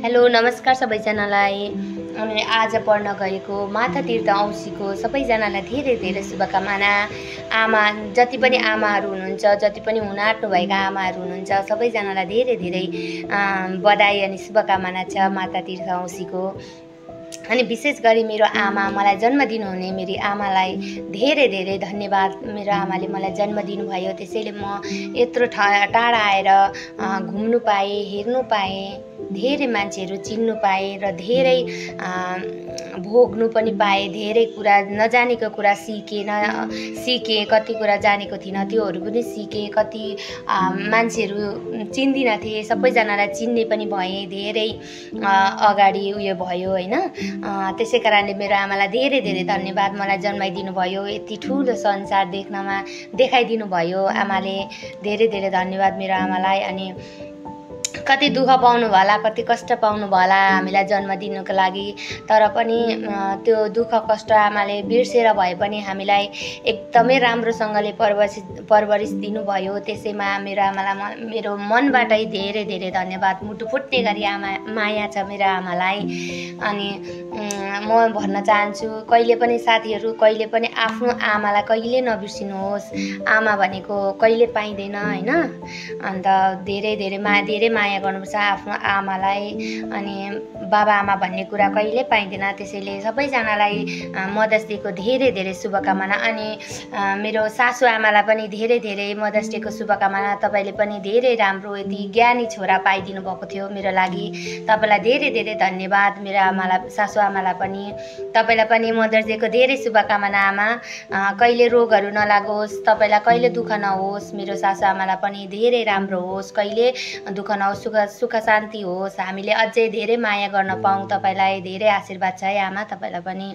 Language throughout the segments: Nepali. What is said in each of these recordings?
हेलो नमस्कार सबैजनालाई। अनि आज पढ्न गएको माता तीर्थ औँसीको सबैजनालाई धेरै धेरै शुभकामना। आमा जति पनि आमाहरू हुनुहुन्छ, जति पनि हुन आँट्नुभएका आमाहरू हुनुहुन्छ, सबैजनालाई धेरै धेरै बधाई अनि शुभकामना छ माता तीर्थ औँसीको। अनि विशेष गरी मेरो आमा, मलाई जन्म दिनुहुने मेरी आमालाई धेरै धेरै धन्यवाद। मेरो आमाले मलाई जन्म दिनुभयो, त्यसैले म यत्रो टाढा आएर घुम्नु पाएँ, हेर्नु पाएँ, धेरै मान्छेहरू चिन्नु पाएँ र धेरै भोग्नु पनि पाएँ। धेरै कुरा नजानेको कुरा सिकेँ, कति कुरा जानेको थिइनँ त्योहरू पनि सिकेँ। कति मान्छेहरू चिन्दिनँ थिएँ, सबैजनालाई चिन्ने पनि भएँ। धेरै अगाडि उयो भयो हैन। त्यसै कारणले मेरो आमालाई धेरै धेरै धन्यवाद। मलाई जन्माइदिनु भयो, यति ठुलो संसार देखाइदिनु भयो आमाले। धेरै धेरै धन्यवाद मेरो आमालाई। अनि कति दुःख पाउनु होला, कति कष्ट पाउनु होला हामीलाई जन्म दिनुको लागि, तर पनि त्यो दुःख कष्ट आमाले बिर्सेर भए पनि हामीलाई एकदमै राम्रोसँगले परवरिश दिनुभयो। त्यसैमा मेरो आमालाई मेरो मनबाटै धेरै धेरै धन्यवाद। मुटु फुट्ने गरी माया छ मेरो आमालाई। अनि म भन्न चाहन्छु, कहिले पनि साथीहरू, कहिले पनि आफ्नो आमालाई कहिले नबिर्सिनुहोस्। आमा भनेको कहिले पाइँदैन हैन। अन्त धेरै धेरै माया गर्नुपर्छ आफ्नो आमालाई। अनि बाबा आमा भन्ने कुरा कहिले पाइँदैन। त्यसैले सबैजनालाई मदर्स डेको धेरै धेरै शुभकामना। अनि मेरो सासु आमालाई पनि धेरै धेरै मदर्स डेको शुभकामना। तपाईँले पनि धेरै राम्रो यति ज्ञानी छोरा पाइदिनु भएको थियो मेरो लागि। तपाईँलाई धेरै धेरै धन्यवाद। मेरो आमालाई, सासु आमालाई पनि, तपाईँलाई पनि मदर्स डेको धेरै शुभकामना। आमा, कहिले रोगहरू नलागोस्, तपाईँलाई कहिले दुःख नहोस्। मेरो सासु आमालाई पनि धेरै राम्रो होस्, कहिले दुःख नहोस्, सुख शान्ति होस्। हामीले अझै धेरै माया गर्न पाऊँ। तपाईँलाई धेरै आशीर्वाद छ है आमा, तपाईँलाई पनि।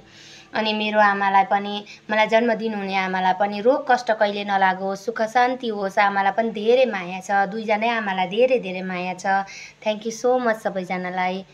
अनि मेरो आमालाई पनि, मलाई जन्म दिनुहुने आमालाई पनि रोग कष्ट कहिले नलागोस्, सुख शान्ति होस्। आमालाई पनि धेरै माया छ, दुईजनै आमालाई धेरै धेरै माया छ। थ्याङ्क यू सो मच सबैजनालाई।